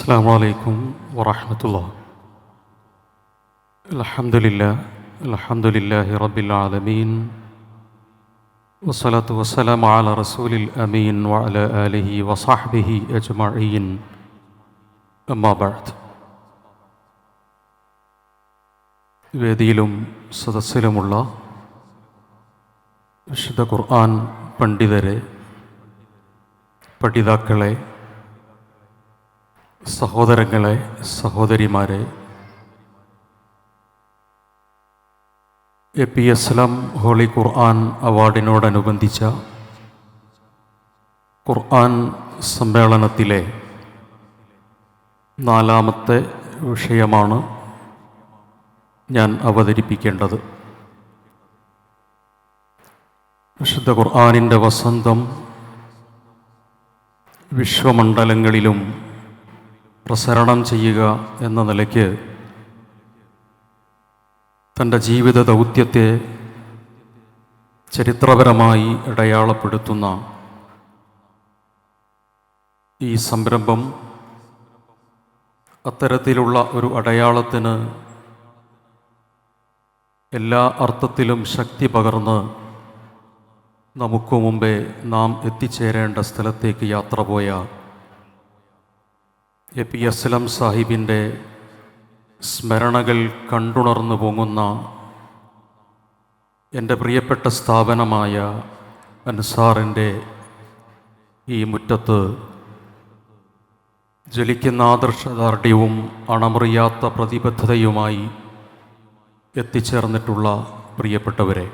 അസ്സലാമു അലൈക്കും വറഹ്മത്തുള്ളാഹി. അൽഹംദുലില്ലാഹി റബ്ബിൽ ആലമീൻ വസ്സലാത്തു വസ്സലാമു അലാ റസൂലിൽ അമീൻ വഅലാ ആലിഹി വസഹ്ബിഹി അജ്മഈൻ. അമ്മാ ബഅദ്. വേദിയിലും സദസ്സിലുമുള്ള വിശുദ്ധ ഖുർആൻ പണ്ഡിതരെ, പഠിതാക്കളെ, സഹോദരങ്ങളെ, സഹോദരിമാരെ, APSLM ഹോളി ഖുർആൻ അവാർഡിനോടനുബന്ധിച്ച ഖുർആൻ സമ്മേളനത്തിലെ 4ാമത്തെ വിഷയമാണ് ഞാൻ അവതരിപ്പിക്കേണ്ടത്. വിശുദ്ധ ഖുർആനിൻ്റെ വസന്തം വിശ്വമണ്ഡലങ്ങളിലും പ്രസരണം ചെയ്യുക എന്ന നിലയ്ക്ക് തൻ്റെ ജീവിത ദൗത്യത്തെ ചരിത്രപരമായി അടയാളപ്പെടുത്തുന്ന ഈ സംരംഭം അത്തരത്തിലുള്ള ഒരു അടയാളത്തിന് എല്ലാ അർത്ഥത്തിലും ശക്തി പകർന്ന് നമുക്ക് മുമ്പേ നാം എത്തിച്ചേരേണ്ട സ്ഥലത്തേക്ക് യാത്ര പോയ APSLM സാഹിബിൻ്റെ സ്മരണകൾ കണ്ടുണർന്നു പൊങ്ങുന്ന എൻ്റെ പ്രിയപ്പെട്ട സ്ഥാപനമായ അൻസാറിൻ്റെ ഈ മുറ്റത്ത് ജ്വലിക്കുന്ന ആദർശദാർഢ്യവും അണമുറിയാത്ത പ്രതിബദ്ധതയുമായി എത്തിച്ചേർന്നിട്ടുള്ള പ്രിയപ്പെട്ടവരെ,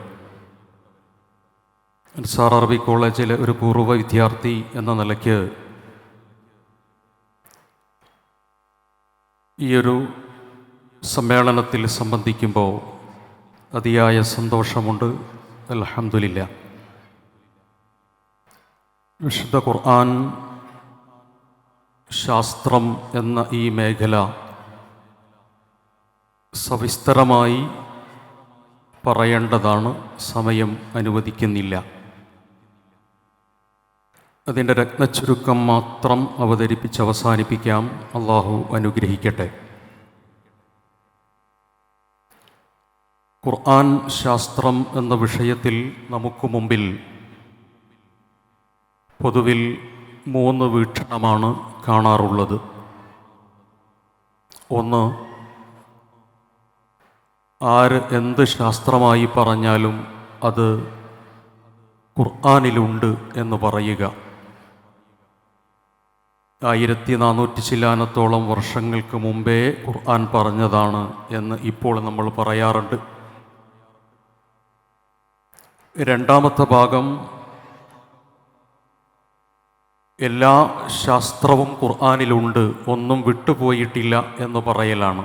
അൻസാർ അറബി കോളേജിലെ ഒരു പൂർവ്വ വിദ്യാർത്ഥി എന്ന നിലയ്ക്ക് ഈയൊരു സമ്മേളനത്തിൽ സംബന്ധിക്കുമ്പോൾ അതിയായ സന്തോഷമുണ്ട്. അൽഹംദുലില്ലാ. വിശുദ്ധ ഖുർആൻ ശാസ്ത്രം എന്ന ഈ മേഖല സവിസ്തരമായി പറയേണ്ടതാണ്, സമയം അനുവദിക്കുന്നില്ല. അതിൻ്റെ രത്നച്ചുരുക്കം മാത്രം അവതരിപ്പിച്ച് അവസാനിപ്പിക്കാം. അള്ളാഹു അനുഗ്രഹിക്കട്ടെ. ഖുർആൻ ശാസ്ത്രം എന്ന വിഷയത്തിൽ നമുക്ക് മുമ്പിൽ പൊതുവിൽ 3 വീക്ഷണമാണ് കാണാറുള്ളത്. ഒന്ന്, ആര് എന്ത് ശാസ്ത്രമായി പറഞ്ഞാലും അത് ഖുർആനിലുണ്ട് എന്ന് പറയുക. 1400 ചില്ലാനത്തോളം വർഷങ്ങൾക്ക് മുമ്പേ ഖുർആൻ പറഞ്ഞതാണ് എന്ന് ഇപ്പോൾ നമ്മൾ പറയാറുണ്ട്. രണ്ടാമത്തെ ഭാഗം, എല്ലാ ശാസ്ത്രവും ഖുർആനിലുണ്ട്, ഒന്നും വിട്ടുപോയിട്ടില്ല എന്ന് പറയലാണ്.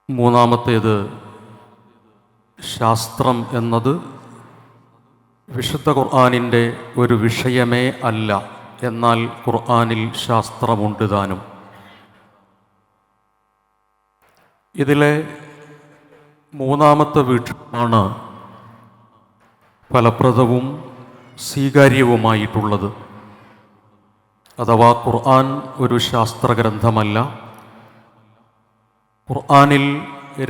മൂന്നാമത്തേത്, ശാസ്ത്രം എന്നത് വിശുദ്ധ ഖുർആനിൻ്റെ ഒരു വിഷയമേ അല്ല, എന്നാൽ ഖുർആനിൽ ശാസ്ത്രമുണ്ട് താനും. ഇതിലെ മൂന്നാമത്തെ വീക്ഷണമാണ് ഫലപ്രദവും സ്വീകാര്യവുമായിട്ടുള്ളത്. അഥവാ ഖുർആൻ ഒരു ശാസ്ത്രഗ്രന്ഥമല്ല. ഖുർആനിൽ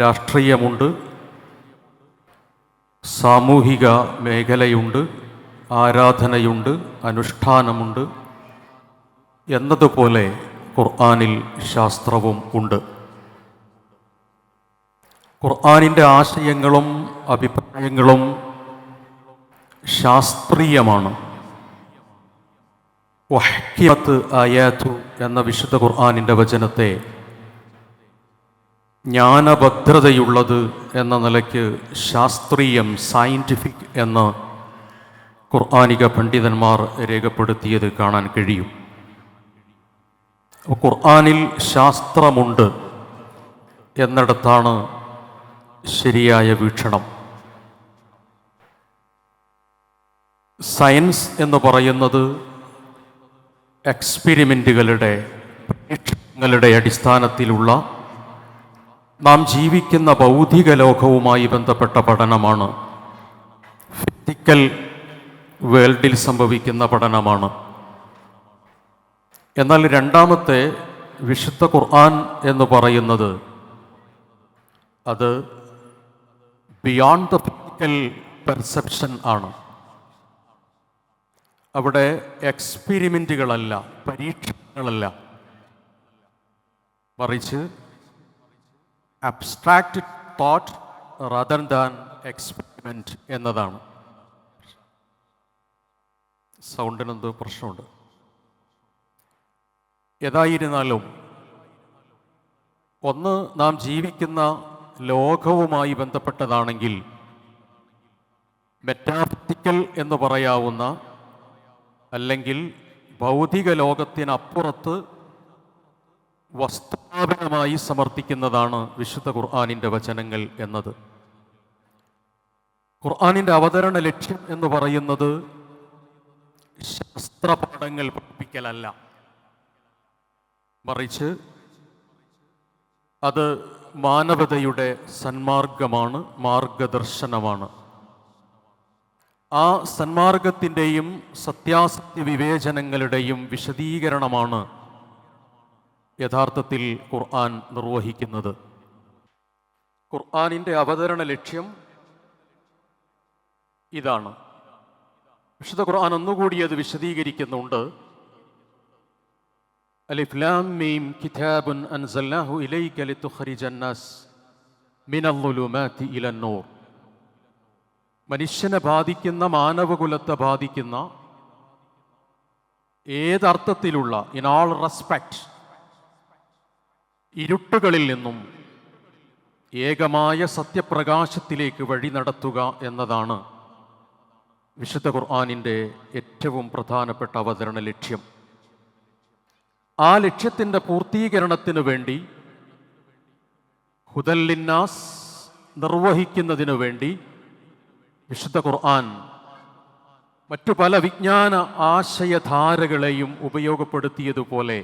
രാഷ്ട്രീയമുണ്ട്, സാമൂഹിക മേഖലയുണ്ട്, ആരാധനയുണ്ട്, അനുഷ്ഠാനമുണ്ട്. എന്നതുപോലെ ഖുർആനിൽ ശാസ്ത്രവും ഉണ്ട്. ഖുർആനിൻ്റെ ആശയങ്ങളും അഭിപ്രായങ്ങളും ശാസ്ത്രീയമാണ്. വഹ്കിമത്ത് ആയാതു എന്ന വിശുദ്ധ ഖുർആനിൻ്റെ വചനത്തെ ജ്ഞാനഭദ്രതയുള്ളത് എന്ന നിലയ്ക്ക് ശാസ്ത്രീയം, സയൻറ്റിഫിക് എന്ന് ഖുർആനിക പണ്ഡിതന്മാർ രേഖപ്പെടുത്തിയത് കാണാൻ കഴിയും. ഖുർആനിൽ ശാസ്ത്രമുണ്ട് എന്നിടത്താണ് ശരിയായ വീക്ഷണം. സയൻസ് എന്ന് പറയുന്നത് എക്സ്പെരിമെൻറ്റുകളുടെ, പരീക്ഷണങ്ങളുടെ അടിസ്ഥാനത്തിലുള്ള നാം ജീവിക്കുന്ന ഭൗതിക ലോകവുമായി ബന്ധപ്പെട്ട പഠനമാണ്. ഫിസിക്കൽ വേൾഡിൽ സംഭവിക്കുന്ന പഠനമാണ്. എന്നാൽ രണ്ടാമത്തെ വിശുദ്ധ ഖുർആൻ എന്ന് പറയുന്നത് അത് ബിയോണ്ട് ദ ഫിസിക്കൽ പെർസെപ്ഷൻ ആണ്. അവിടെ എക്സ്പെരിമെൻറ്റുകളല്ല, പരീക്ഷണങ്ങളല്ല, മറിച്ച് abstract thought rather than experiment എന്നതാണ്. സൗണ്ടിനെന്തോ പ്രശ്നമുണ്ട്. ഏതായിരുന്നാലും ഒന്ന് നാം ജീവിക്കുന്ന ലോകവുമായി ബന്ധപ്പെട്ടതാണെങ്കിൽ മെറ്റാഫിസിക്കൽ എന്ന് പറയാവുന്ന അല്ലെങ്കിൽ ഭൗതിക ലോകത്തിനപ്പുറത്ത് വസ്തുതാപരമായി സമർത്ഥിക്കുന്നതാണ് വിശുദ്ധ ഖുർആനിൻ്റെ വചനങ്ങൾ എന്നത്. ഖുർആനിൻ്റെ അവതരണ ലക്ഷ്യം എന്ന് പറയുന്നത് ശാസ്ത്രപാഠങ്ങൾ പഠിപ്പിക്കലല്ല, മറിച്ച് അത് മാനവതയുടെ സന്മാർഗമാണ്, മാർഗദർശനമാണ്. ആ സന്മാർഗത്തിൻ്റെയും സത്യാസത്യ വിവേചനങ്ങളുടെയും വിശദീകരണമാണ് യഥാർത്ഥത്തിൽ ഖുർആൻ നിർവഹിക്കുന്നത്. ഖുർആനിൻ്റെ അവതരണ ലക്ഷ്യം ഇതാണ്. വിശുദ്ധ ഖുർആൻ ഒന്നുകൂടി അത് വിശദീകരിക്കുന്നുണ്ട്. അലിഫ് ലാം മീം കിതാബുൻ അൻസൽനാഹു ഇലൈക ലിതുഖ്രിജൻ നാസ് മിനൽ ളുലൂമാതി ഇലൻ നൂർ. മനുഷ്യനെ ബാധിക്കുന്ന, മാനവകുലത്തെ ബാധിക്കുന്ന ഏതർത്ഥത്തിലുള്ള, ഇൻ ഓൾ റെസ്പെക്റ്റ്, ഇരുട്ടുകളിൽ നിന്നും ഏകമായ സത്യപ്രകാശത്തിലേക്ക് വഴി നടത്തുക എന്നതാണ് വിശുദ്ധ ഖുർആനിൻ്റെ ഏറ്റവും പ്രധാനപ്പെട്ട അവതരണ ലക്ഷ്യം. ആ ലക്ഷ്യത്തിൻ്റെ പൂർത്തീകരണത്തിനു വേണ്ടി ഹുദൽ ലിന്നാസ് നിർവഹിക്കുന്നതിനു വേണ്ടി വിശുദ്ധ ഖുർആൻ മറ്റു പല വിജ്ഞാന ആശയധാരകളെയും ഉപയോഗപ്പെടുത്തിയതുപോലെ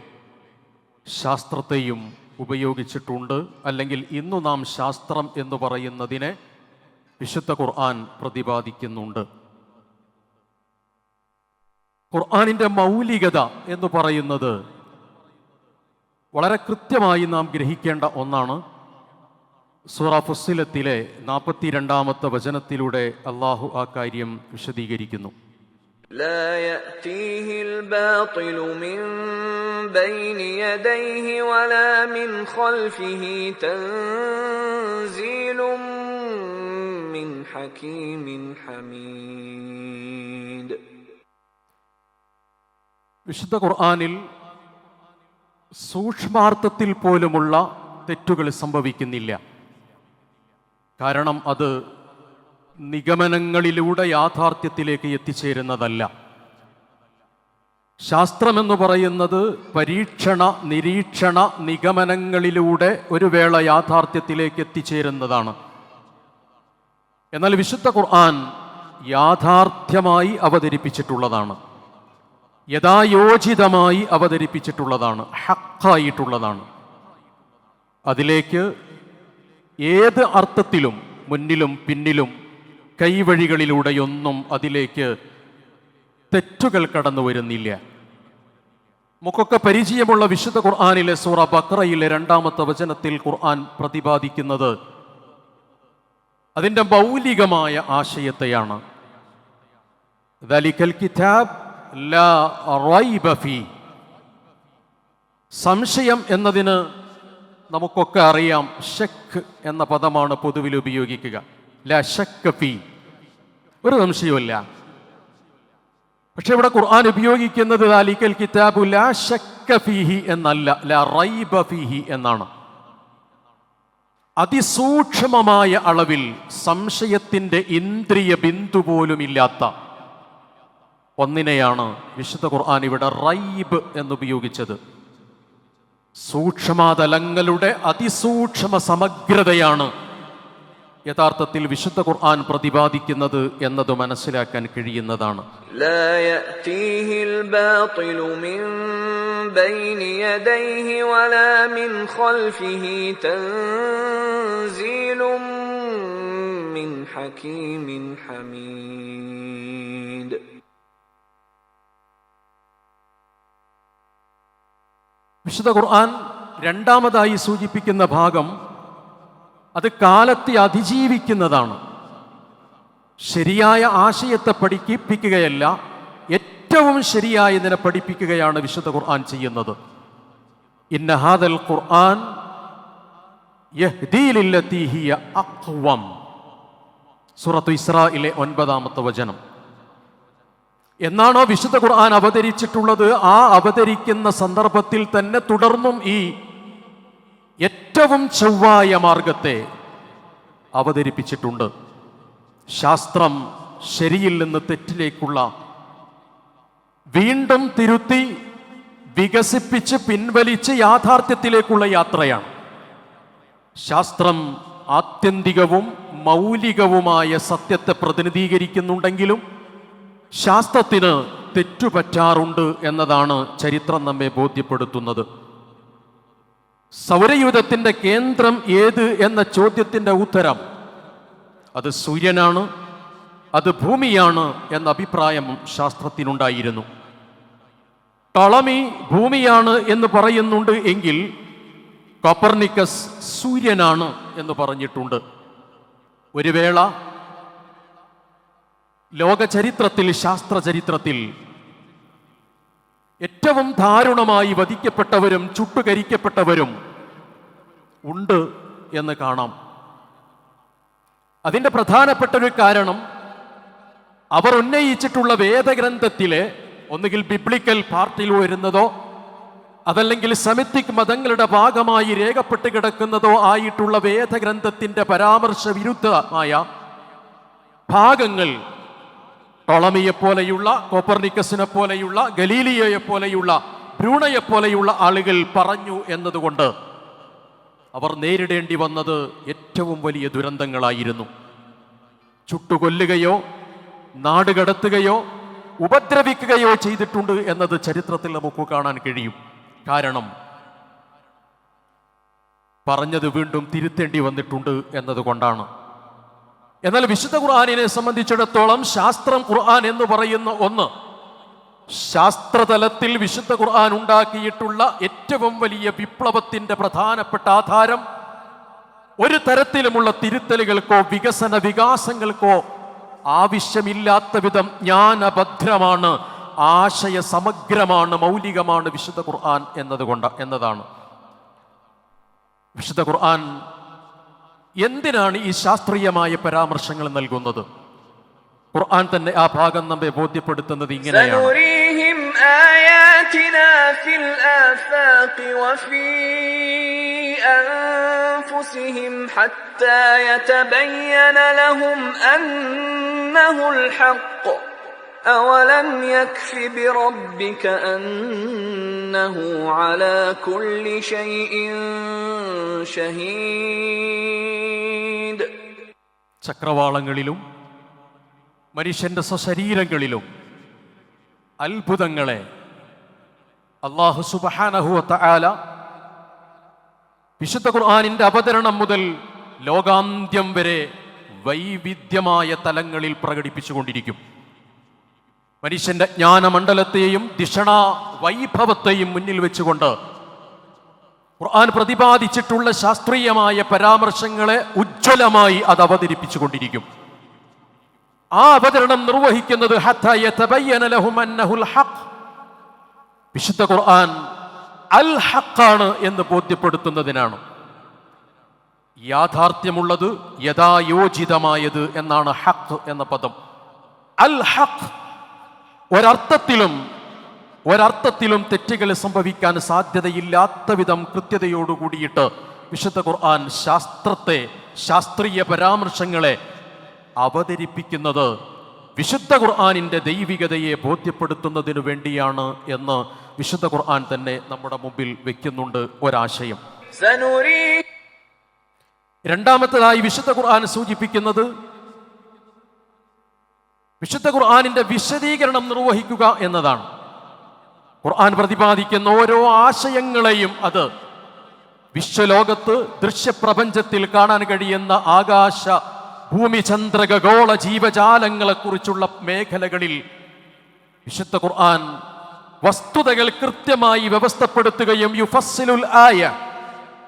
ശാസ്ത്രത്തെയും ഉപയോഗിച്ചിട്ടുണ്ട്. അല്ലെങ്കിൽ ഇന്നു നാം ശാസ്ത്രം എന്ന് പറയുന്നതിനെ വിശുദ്ധ ഖുർആൻ പ്രതിപാദിക്കുന്നുണ്ട്. ഖുർആനിൻ്റെ മൗലികത എന്ന് പറയുന്നത് വളരെ കൃത്യമായി നാം ഗ്രഹിക്കേണ്ട ഒന്നാണ്. സൂറ ഫുസ്സിലത്തിലെ 42-ാമത്തെ വചനത്തിലൂടെ അള്ളാഹു ആ കാര്യം വിശദീകരിക്കുന്നു. لا يأتيه الباطل من بين يديه ولا من خلفه تنزيل من حكيم حميد. വിശുദ്ധ ഖുർആനിൽ സൂക്ഷ്മാർത്ഥത്തിൽ പോലുമുള്ള തെറ്റുകൾ സംഭവിക്കുന്നില്ല. കാരണം അത് നിഗമനങ്ങളിലൂടെ യാഥാർത്ഥ്യത്തിലേക്ക് എത്തിച്ചേരുന്നതല്ല. ശാസ്ത്രമെന്ന് പറയുന്നത് പരീക്ഷണ, നിരീക്ഷണ, നിഗമനങ്ങളിലൂടെ ഒരു വേള യാഥാർത്ഥ്യത്തിലേക്ക് എത്തിച്ചേരുന്നതാണ്. എന്നാൽ വിശുദ്ധ ഖുർആൻ യാഥാർത്ഥ്യമായി അവതരിപ്പിച്ചിട്ടുള്ളതാണ്, യഥായോചിതമായി അവതരിപ്പിച്ചിട്ടുള്ളതാണ്, ഹക്കായിട്ടുള്ളതാണ്. അതിലേക്ക് ഏത് അർത്ഥത്തിലും മുന്നിലും പിന്നിലും കൈവഴികളിലൂടെയൊന്നും അതിലേക്ക് തെറ്റുകൾ കടന്നു വരുന്നില്ല. നമുക്കൊക്കെ പരിചയമുള്ള വിശുദ്ധ ഖുർആനിലെ സൂറ ബഖറയിലെ 2-ാമത്തെ വചനത്തിൽ ഖുർആൻ പ്രതിപാദിക്കുന്നത് അതിൻ്റെ മൗലികമായ ആശയത്തെയാണ്. ദലികൽ കിതാബ് ലാ റൈബ ഫീ. സംശയം എന്നതിന് നമുക്കൊക്കെ അറിയാം, ഷക്ക് എന്ന പദമാണ് പൊതുവിൽ ഉപയോഗിക്കുക. ലാ ശക്ക ഫീ, ഒരു സംശയവുമില്ല. പക്ഷെ ഇവിടെ ഖുർആൻ ഉപയോഗിക്കുന്നത് ദാലികൽ കിതാബു ലാ ശക്ക ഫീഹി എന്നല്ല, ലാ റൈബ ഫീഹി എന്നാണ്. അതിസൂക്ഷ്മമായ അളവിൽ സംശയത്തിൻ്റെ ഇന്ദ്രിയ ബിന്ദു പോലും ഇല്ലാത്ത ഒന്നിനെയാണ് വിശുദ്ധ ഖുർആൻ ഇവിടെ റൈബ് എന്നുപയോഗിച്ചത്. സൂക്ഷ്മതലങ്ങളുടെ അതിസൂക്ഷ്മ സമഗ്രതയാണ് യഥാർത്ഥത്തിൽ വിശുദ്ധ ഖുർആൻ പ്രതിപാദിക്കുന്നത് എന്നത് മനസ്സിലാക്കാൻ കഴിയുന്നതാണ്. لا يأتيه الباطل من بين يديه ولا من خلفه تنزيل من حكيم حميد. വിശുദ്ധ ഖുർആൻ രണ്ടാമതായി സൂചിപ്പിക്കുന്ന ഭാഗം അത് കാലത്തെ അതിജീവിക്കുന്നതാണ്. ശരിയായ ആശയത്തെ പഠിപ്പിക്കുകയല്ല, ഏറ്റവും ശരിയായതിനെ പഠിപ്പിക്കുകയാണ് വിശുദ്ധ ഖുർആൻ ചെയ്യുന്നത്. ഇന്ന ഹാദൽ ഖുർആൻ യഹ്ദീ ലില്ലതീ ഹിയ അഖ്വം. സൂറത്തു ഇസ്രായിലെ 9-ാമത്തെ വചനം. എന്നാണോ വിശുദ്ധ ഖുർആൻ അവതരിച്ചിട്ടുള്ളത്, ആ അവതരിക്കുന്ന സന്ദർഭത്തിൽ തന്നെ തുടർന്നും ഈ ഏറ്റവും ചൊവ്വായ മാർഗത്തെ അവതരിപ്പിച്ചിട്ടുണ്ട്. ശാസ്ത്രം ശരിയിൽ നിന്ന് തെറ്റിലേക്കുള്ള വീണ്ടും തിരുത്തി വികസിപ്പിച്ച് പിൻവലിച്ച് യാഥാർത്ഥ്യത്തിലേക്കുള്ള യാത്രയാണ്. ശാസ്ത്രം ആത്യന്തികവും മൗലികവുമായ സത്യത്തെ പ്രതിനിധീകരിക്കുന്നുണ്ടെങ്കിലും ശാസ്ത്രത്തിന് തെറ്റുപറ്റാറുണ്ട് എന്നതാണ് ചരിത്രം നമ്മെ ബോധ്യപ്പെടുത്തുന്നത്. സൗരയൂഥത്തിന്റെ കേന്ദ്രം ഏത് എന്ന ചോദ്യത്തിന്റെ ഉത്തരം അത് സൂര്യനാണ്, അത് ഭൂമിയാണ് എന്ന അഭിപ്രായം ശാസ്ത്രത്തിനുണ്ടായിരുന്നു. ടോളമി ഭൂമിയാണ് എന്ന് പറയുന്നുണ്ട് എങ്കിൽ കോപ്പർനിക്കസ് സൂര്യനാണ് എന്ന് പറഞ്ഞിട്ടുണ്ട്. ഒരു വേള ലോക ചരിത്രത്തിൽ, ശാസ്ത്ര ചരിത്രത്തിൽ ഏറ്റവും ദാരുണമായി വധിക്കപ്പെട്ടവരും ചുട്ടുകരിക്കപ്പെട്ടവരും ഉണ്ട് എന്ന് കാണാം. അതിൻ്റെ പ്രധാനപ്പെട്ട ഒരു കാരണം അവർ ഉന്നയിച്ചിട്ടുള്ള വേദഗ്രന്ഥത്തിലെ ഒന്നുകിൽ ബിബ്ലിക്കൽ പാർട്ടിൽ വരുന്നതോ അതല്ലെങ്കിൽ സെമിറ്റിക് മതങ്ങളുടെ ഭാഗമായി രേഖപ്പെട്ട് കിടക്കുന്നതോ ആയിട്ടുള്ള വേദഗ്രന്ഥത്തിന്റെ പരാമർശ വിരുദ്ധമായ ഭാഗങ്ങൾ ടോളമിയെ പോലെയുള്ള, കോപ്പർനിക്കസിനെ പോലെയുള്ള, ഗലീലിയോയെ പോലെയുള്ള, ബ്രൂണയെ പോലെയുള്ള ആളുകൾ പറഞ്ഞു എന്നതുകൊണ്ട് അവർ നേരിടേണ്ടി വന്നത് ഏറ്റവും വലിയ ദുരന്തങ്ങളായിരുന്നു. ചുട്ടുകൊല്ലുകയോ നാടുകടത്തുകയോ ഉപദ്രവിക്കുകയോ ചെയ്തിട്ടുണ്ട് എന്നത് ചരിത്രത്തിൽ നമുക്ക് കാണാൻ കഴിയും. കാരണം പറഞ്ഞത് വീണ്ടും തിരുത്തേണ്ടി വന്നിട്ടുണ്ട് എന്നതുകൊണ്ടാണ്. എന്നാൽ വിശുദ്ധ ഖുർആനിനെ സംബന്ധിച്ചിടത്തോളം ശാസ്ത്രം, ഖുർആൻ എന്ന് പറയുന്ന ഒന്ന്, ശാസ്ത്രതലത്തിൽ വിശുദ്ധ ഖുർആൻ ഉണ്ടാക്കിയിട്ടുള്ള ഏറ്റവും വലിയ വിപ്ലവത്തിന്റെ പ്രധാനപ്പെട്ട ആധാരം ഒരു തരത്തിലുമുള്ള തിരുത്തലുകൾക്കോ വികാസങ്ങൾക്കോ ആവശ്യമില്ലാത്ത വിധം ജ്ഞാനഭദ്രമാണ്, ആശയ സമഗ്രമാണ്, മൗലികമാണ് വിശുദ്ധ ഖുർആൻ എന്നതാണ്. വിശുദ്ധ ഖുർആൻ എന്തിനാണ് ഈ ശാസ്ത്രീയമായ പരാമർശങ്ങൾ നൽകുന്നത്? ഖുർആൻ തന്നെ ആ ഭാഗം നമ്മെ ബോധ്യപ്പെടുത്തുന്നത് ഇങ്ങനെയാണ്: أولم يكف بربك أنه على كل شيء شهيد. ചക്രവാളങ്ങളിലും മനുഷ്യന്റെ സശരീരങ്ങളിലും അത്ഭുതങ്ങളെ അല്ലാഹു സുബ്ഹാനഹു വ തആല വിശുദ്ധ ഖുർആനിന്റെ അവതരണം മുതൽ ലോകാന്ത്യം വരെ വൈവിധ്യമായ തലങ്ങളിൽ പ്രകടിപ്പിച്ചുകൊണ്ടിരിക്കും. മനുഷ്യന്റെ ജ്ഞാനമണ്ഡലത്തെയും ദിഷണാ വൈഭവത്തെയും മുന്നിൽ വെച്ചുകൊണ്ട് ഖുർആൻ പ്രതിപാദിച്ചിട്ടുള്ള ശാസ്ത്രീയമായ പരാമർശങ്ങളെ ഉജ്ജ്വലമായി അത് അവതരിപ്പിച്ചുകൊണ്ടിരിക്കും. ആ അവതരണം നിർവഹിക്കുന്നത് ഹത്താ യതബയ്യന ലഹും അന്നഹുൽ ഹഖ്, വിശുദ്ധ ഖുർആൻ അൽ ഹഖാണ് എന്ന് ബോധ്യപ്പെടുത്തുന്നതിനാണ്. യാഥാർത്ഥ്യമുള്ളത്, യഥായോചിതമായത് എന്നാണ് ഹഖ് എന്ന പദം. അൽ ഹഖ് ഒരർത്ഥത്തിലും തെറ്റുകൾ സംഭവിക്കാൻ സാധ്യതയില്ലാത്ത വിധം കൃത്യതയോടുകൂടിയിട്ട് വിശുദ്ധ ഖുർആൻ ശാസ്ത്രത്തെ, ശാസ്ത്രീയ പരാമർശങ്ങളെ അവതരിപ്പിക്കുന്നത് വിശുദ്ധ ഖുർആനിന്റെ ദൈവികതയെ ബോധ്യപ്പെടുത്തുന്നതിനു വേണ്ടിയാണ് എന്ന് വിശുദ്ധ ഖുർആൻ തന്നെ നമ്മുടെ മുമ്പിൽ വെക്കുന്നുണ്ട് ഒരാശയം. രണ്ടാമത്തേതായി വിശുദ്ധ ഖുർആൻ സൂചിപ്പിക്കുന്നത് വിശുദ്ധ ഖുർആനിന്റെ വിശദീകരണം നിർവഹിക്കുക എന്നതാണ്. ഖുർആൻ പ്രതിപാദിക്കുന്ന ഓരോ ആശയങ്ങളെയും അത് വിശ്വലോകത്ത് ദൃശ്യപ്രപഞ്ചത്തിൽ കാണാൻ കഴിയുന്ന ആകാശ, ഭൂമി, ചന്ദ്ര, ഖഗോള ജീവജാലങ്ങളെക്കുറിച്ചുള്ള മേഖലകളിൽ വിശുദ്ധ ഖുർആൻ വസ്തുതകൾ കൃത്യമായി വ്യവസ്ഥപ്പെടുത്തുകയും യുഫസ്സിലുൽ ആയ,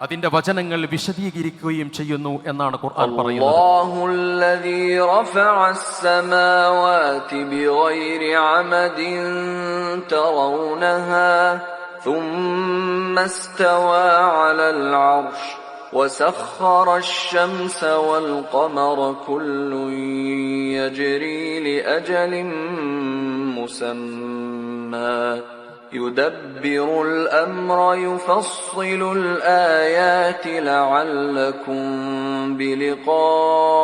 അതിന്റെ വചനങ്ങൾ വിശദീകരിക്കുകയും ചെയ്യുന്നു എന്നാണ് ഖുർആൻ പറയുന്നത്. അല്ലാഹുല്ലദീ റഫഅസ് സമാവാതി ബിഗൈരി അമദിൻ തറൗനഹാ ثم استوى على العرش وسخر الشمس والقمر كل يجري لأجل مسمى يدبر الأمر يفصل الآيات لعلكم بلقاء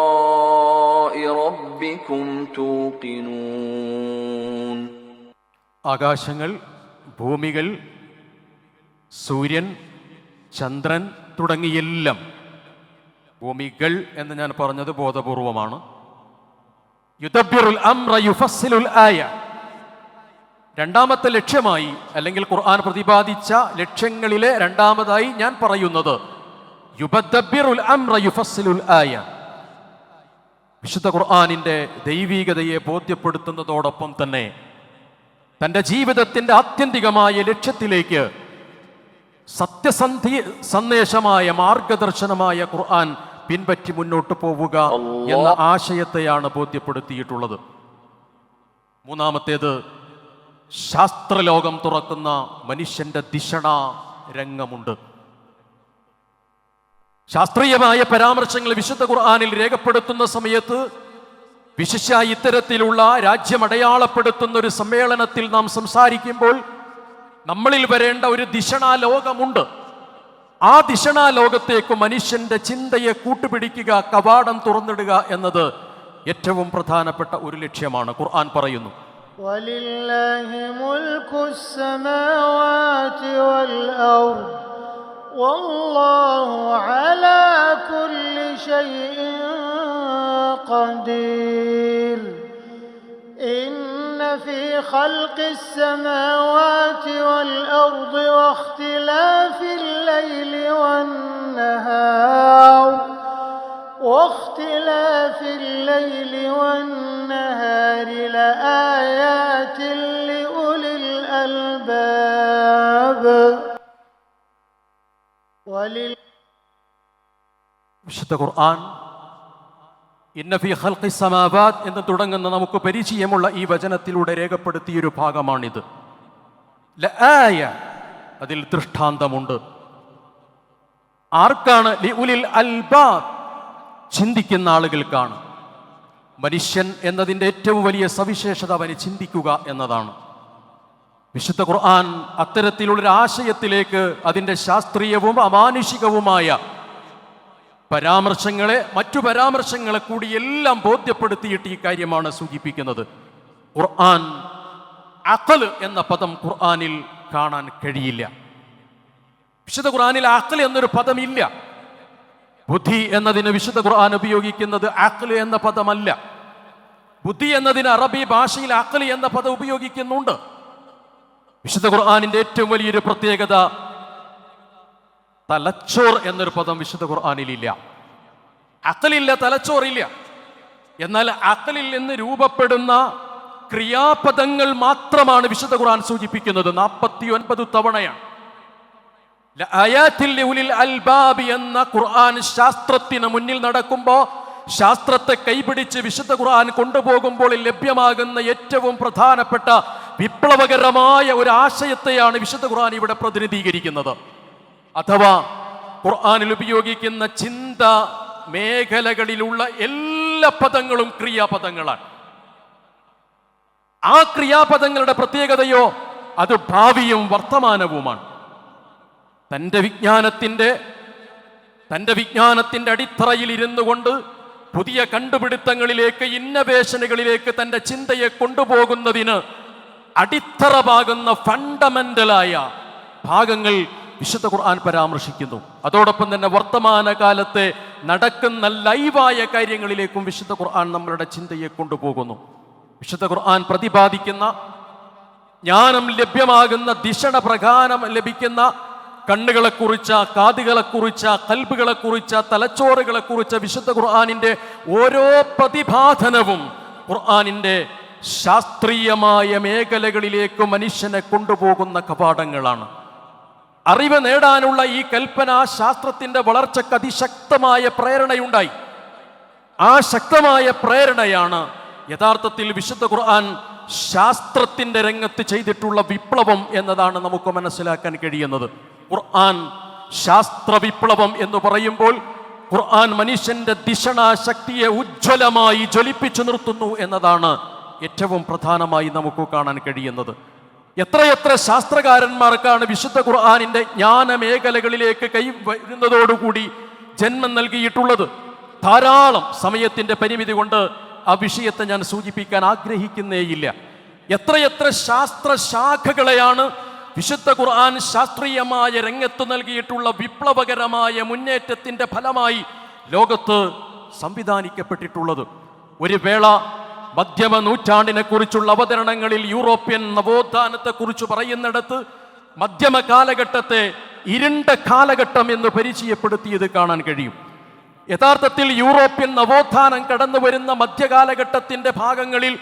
ربكم توقنون. ആകാശങ്ങൾ, ഭൂമികൾ, സൂര്യൻ, ചന്ദ്രൻ തുടങ്ങിയെല്ലാം, ഭൂമികൾ എന്ന് ഞാൻ പറഞ്ഞത് ബോധപൂർവമാണ്. യുദബ്ബിറുൽ അംറ യുഫസ്സിലുൽ ആയ, രണ്ടാമത്തെ ലക്ഷ്യമായി അല്ലെങ്കിൽ ഖുർആൻ പ്രതിപാദിച്ച ലക്ഷ്യങ്ങളിലെ രണ്ടാമതായി ഞാൻ പറയുന്നത് യുബദ്ദബ്ബിറുൽ അംറ യുഫസ്സിലുൽ ആയ, വിശുദ്ധ ഖുർആനിന്റെ ദൈവീകതയെ ബോധ്യപ്പെടുത്തുന്നതോടൊപ്പം തന്നെ തൻ്റെ ജീവിതത്തിന്റെ ആത്യന്തികമായ ലക്ഷ്യത്തിലേക്ക് സന്ദേശമായ മാർഗദർശനമായ ഖുർആൻ പിൻപറ്റി മുന്നോട്ട് പോവുക എന്ന ആശയത്തെയാണ് ബോധ്യപ്പെടുത്തിയിട്ടുള്ളത്. മൂന്നാമത്തേത്, ശാസ്ത്രലോകം തുറക്കുന്ന മനുഷ്യന്റെ ദിഷണാ രംഗമുണ്ട്. ശാസ്ത്രീയമായ പരാമർശങ്ങൾ വിശുദ്ധ ഖുർആനിൽ രേഖപ്പെടുത്തുന്ന സമയത്ത്, വിശിഷ്യ ഇത്തരത്തിലുള്ള രാജ്യം അടയാളപ്പെടുത്തുന്ന ഒരു സമ്മേളനത്തിൽ നാം സംസാരിക്കുമ്പോൾ നമ്മളിൽ വരേണ്ട ഒരു ദിഷണാ ലോകമുണ്ട്. ആ ദിഷണാ ലോകത്തേക്ക് മനുഷ്യന്റെ ചിന്തയെ കൂട്ടുപിടിക്കുക, കവാടം തുറന്നിടുക എന്നത് ഏറ്റവും പ്രധാനപ്പെട്ട ഒരു ലക്ഷ്യമാണ്. ഖുർആൻ പറയുന്നു, വലില്ലാഹി മുൽക്കുസ് സമാവാതി വൽ അർദ് വല്ലാഹു അലാ കുല്ലി ഷൈഇൻ ഖദീർ. ഇന്ന ഫീ ഖൽഖിസ് സമാവാതി വൽ അർദി വഖ്തിലാഫിൽ ലൈലി വന്നഹാർ واختلاف الليل والنهار لآيات لأولي الألباب. വിശുദ്ധ ഖുർആൻ ഇന്ന ഫീ ഖൽഖിസ് സമാവാത് എന്ന് തുടങ്ങുന്ന നമുക്ക് പരിചയമുള്ള ഈ വചനത്തിലൂടെ രേഖപ്പെടുത്തിയൊരു ഭാഗമാണിത്. ലആയ, അതിൽ ദൃഷ്ടാന്തമുണ്ട്. ആർക്കാണ്? ലിഉലിൽ അൽബാബ്, ചിന്തിക്കുന്ന ആളുകൾക്കാണ്. മനുഷ്യൻ എന്നതിൻ്റെ ഏറ്റവും വലിയ സവിശേഷത അവന് ചിന്തിക്കുക എന്നതാണ്. വിശുദ്ധ ഖുർആൻ അത്തരത്തിലുള്ളൊരു ആശയത്തിലേക്ക് അതിൻ്റെ ശാസ്ത്രീയവും അമാനുഷികവുമായ പരാമർശങ്ങളെ മറ്റു പരാമർശങ്ങളെ കൂടി എല്ലാം ബോധ്യപ്പെടുത്തിയിട്ട് ഈ കാര്യമാണ് സൂചിപ്പിക്കുന്നത്. ഖുർആൻ അഖൽ എന്ന പദം ഖുർആനിൽ കാണാൻ കഴിയില്ല. വിശുദ്ധ ഖുർആനിൽ അഖൽ എന്നൊരു പദമില്ല. ബുദ്ധി എന്നതിന് വിശുദ്ധ ഖുർആൻ ഉപയോഗിക്കുന്നത് അഖൽ എന്ന പദമല്ല. ബുദ്ധി എന്നതിന് അറബി ഭാഷയിൽ അഖൽ എന്ന പദം ഉപയോഗിക്കുന്നുണ്ട്. വിശുദ്ധ ഖുർആനിന്റെ ഏറ്റവും വലിയൊരു പ്രത്യേകത, തലച്ചോർ എന്നൊരു പദം വിശുദ്ധ ഖുർആനിലില്ല. അഖലില്ല, തലച്ചോറില്ല. എന്നാൽ അഖലിൽ നിന്ന് രൂപപ്പെടുന്ന ക്രിയാപദങ്ങൾ മാത്രമാണ് വിശുദ്ധ ഖുർആൻ സൂചിപ്പിക്കുന്നത്. 49 തവണയാണ്. അൽബാബ് എന്ന ഖുർആൻ ശാസ്ത്രത്തിന് മുന്നിൽ നടക്കുമ്പോൾ, ശാസ്ത്രത്തെ കൈപിടിച്ച് വിശുദ്ധ ഖുർആൻ കൊണ്ടുപോകുമ്പോൾ ലഭ്യമാകുന്ന ഏറ്റവും പ്രധാനപ്പെട്ട വിപ്ലവകരമായ ഒരു ആശയത്തെയാണ് വിശുദ്ധ ഖുർആൻ ഇവിടെ പ്രതിനിധീകരിക്കുന്നത്. അഥവാ ഖുർആനിൽ ഉപയോഗിക്കുന്ന ചിന്ത മേഖലകളിലുള്ള എല്ലാ പദങ്ങളും ക്രിയാപദങ്ങളാണ്. ആ ക്രിയാപദങ്ങളുടെ പ്രത്യേകതയോ അത് ഭാവിയും വർത്തമാനവുമാണ്. തൻ്റെ വിജ്ഞാനത്തിൻ്റെ അടിത്തറയിൽ ഇരുന്നു കൊണ്ട് പുതിയ കണ്ടുപിടുത്തങ്ങളിലേക്ക്, ഇന്നവേഷനുകളിലേക്ക് തൻ്റെ ചിന്തയെ കൊണ്ടുപോകുന്നതിന് അടിത്തറവാകുന്ന ഫണ്ടമെന്റലായ ഭാഗങ്ങൾ വിശുദ്ധ ഖുർആൻ പരാമർശിക്കുന്നു. അതോടൊപ്പം തന്നെ വർത്തമാനകാലത്തെ നടക്കുന്ന ലൈവായ കാര്യങ്ങളിലേക്കും വിശുദ്ധ ഖുർആൻ നമ്മളുടെ ചിന്തയെ കൊണ്ടുപോകുന്നു. വിശുദ്ധ ഖുർആൻ പ്രതിപാദിക്കുന്ന ജ്ഞാനം ലഭ്യമാകുന്ന ദിശണ പ്രകാരം ലഭിക്കുന്ന കണ്ണുകളെക്കുറിച്ച, കാതുകളെക്കുറിച്ച, കൽബുകളെക്കുറിച്ച, തലച്ചോറുകളെക്കുറിച്ച വിശുദ്ധ ഖുർആനിന്റെ ഓരോ പ്രതിപാദനവും ഖുർആനിന്റെ ശാസ്ത്രീയമായ മേഖലകളിലേക്ക് മനുഷ്യനെ കൊണ്ടുപോകുന്ന കവാടങ്ങളാണ്. അറിവ് നേടാനുള്ള ഈ കൽപ്പന ശാസ്ത്രത്തിന്റെ വളർച്ചയ്ക്ക് അതിശക്തമായ പ്രേരണയുണ്ടായി. ആ ശക്തമായ പ്രേരണയാണ് യഥാർത്ഥത്തിൽ വിശുദ്ധ ഖുർആൻ ശാസ്ത്രത്തിന്റെ രംഗത്ത് ചെയ്തിട്ടുള്ള വിപ്ലവം എന്നതാണ് നമുക്ക് മനസ്സിലാക്കാൻ കഴിയുന്നത്. ഖുർആൻ ശാസ്ത്ര വിപ്ലവം എന്ന് പറയുമ്പോൾ ഖുർആൻ മനുഷ്യന്റെ ദിഷണാശക്തിയെ ഉജ്ജ്വലമായി ജ്വലിപ്പിച്ചു നിർത്തുന്നു എന്നതാണ് ഏറ്റവും പ്രധാനമായി നമുക്ക് കാണാൻ കഴിയുന്നത്. എത്രയെത്ര ശാസ്ത്രകാരന്മാർക്കാണ് വിശുദ്ധ ഖുർആനിന്റെ ജ്ഞാന മേഖലകളിലേക്ക് വരുന്നതോടുകൂടി ജന്മം നൽകിയിട്ടുള്ളത്. ധാരാളം സമയത്തിന്റെ പരിമിതി കൊണ്ട് ആ വിഷയത്തെ ഞാൻ സൂചിപ്പിക്കാൻ ആഗ്രഹിക്കുന്നേയില്ല. എത്രയെത്ര ശാസ്ത്ര ശാഖകളെയാണ് വിശുദ്ധ ഖുർആൻ ശാസ്ത്രീയമായ രംഗത്ത് നൽകിയിട്ടുള്ള വിപ്ലവകരമായ മുന്നേറ്റത്തിന്റെ ഫലമായി ലോകത്ത് സംവിധാനിക്കപ്പെട്ടിട്ടുള്ളത്. ഒരു വേള മധ്യമ നൂറ്റാണ്ടിനെ കുറിച്ചുള്ള അവതരണങ്ങളിൽ യൂറോപ്യൻ നവോത്ഥാനത്തെക്കുറിച്ച് പറയുന്നിടത്ത് മധ്യമ കാലഘട്ടത്തെ ഇരുണ്ട കാലഘട്ടം എന്ന് പരിചയപ്പെടുത്തിയത് കാണാൻ കഴിയും. യഥാർത്ഥത്തിൽ യൂറോപ്യൻ നവോത്ഥാനം കടന്നു വരുന്ന മധ്യകാലഘട്ടത്തിന്റെ ഭാഗങ്ങളിൽ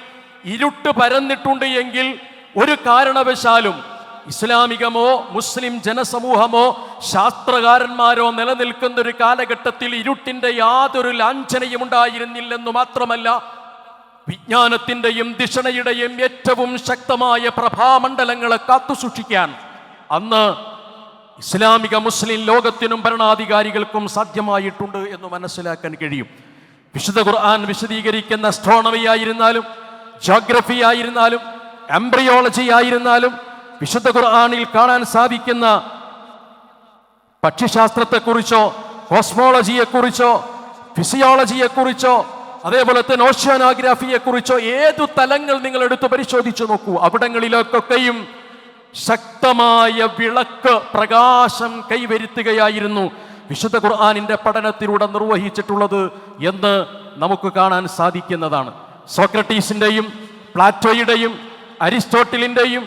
ഇരുട്ട് പരന്നിട്ടുണ്ട് എങ്കിൽ ഒരു കാരണവശാലും ഇസ്ലാമികമോ മുസ്ലിം ജനസമൂഹമോ ശാസ്ത്രകാരന്മാരോ നിലനിൽക്കുന്ന ഒരു കാലഘട്ടത്തിൽ ഇരുട്ടിന്റെ യാതൊരു ലാഞ്ചനയും ഉണ്ടായിരുന്നില്ലെന്ന് മാത്രമല്ല, വിജ്ഞാനത്തിന്റെയും ദിഷണയുടെയും ഏറ്റവും ശക്തമായ പ്രഭാമണ്ഡലങ്ങളെ കാത്തുസൂക്ഷിക്കാൻ അന്ന് ഇസ്ലാമിക മുസ്ലിം ലോകത്തിനും ഭരണാധികാരികൾക്കും സാധ്യമായിട്ടുണ്ട് എന്ന് മനസ്സിലാക്കാൻ കഴിയും. വിശുദ്ധ ഖുർആൻ വിശദീകരിക്കുന്ന അസ്ട്രോണമി ആയിരുന്നാലും ജോഗ്രഫി ആയിരുന്നാലും എംബ്രിയോളജി ആയിരുന്നാലും വിശുദ്ധ ഖുർആനിൽ കാണാൻ സാധിക്കുന്ന പക്ഷിശാസ്ത്രത്തെക്കുറിച്ചോ കോസ്മോളജിയെക്കുറിച്ചോ ഫിസിയോളജിയെക്കുറിച്ചോ അതേപോലെ തന്നെ ഓഷ്യാനോഗ്രാഫിയെക്കുറിച്ചോ ഏതു തലങ്ങൾ നിങ്ങൾ എടുത്ത് പരിശോധിച്ചു നോക്കൂ, അവിടങ്ങളിലൊക്കെയും ശക്തമായ വിളക്ക് പ്രകാശം കൈവരുത്തുകയായിരുന്നു വിശുദ്ധ ഖുർആനിന്റെ പഠനത്തിലൂടെ നിർവഹിച്ചിട്ടുള്ളത് എന്ന് നമുക്ക് കാണാൻ സാധിക്കുന്നതാണ്. സോക്രട്ടീസിന്റെയും പ്ലാറ്റോയുടെയും അരിസ്റ്റോട്ടിലിന്റെയും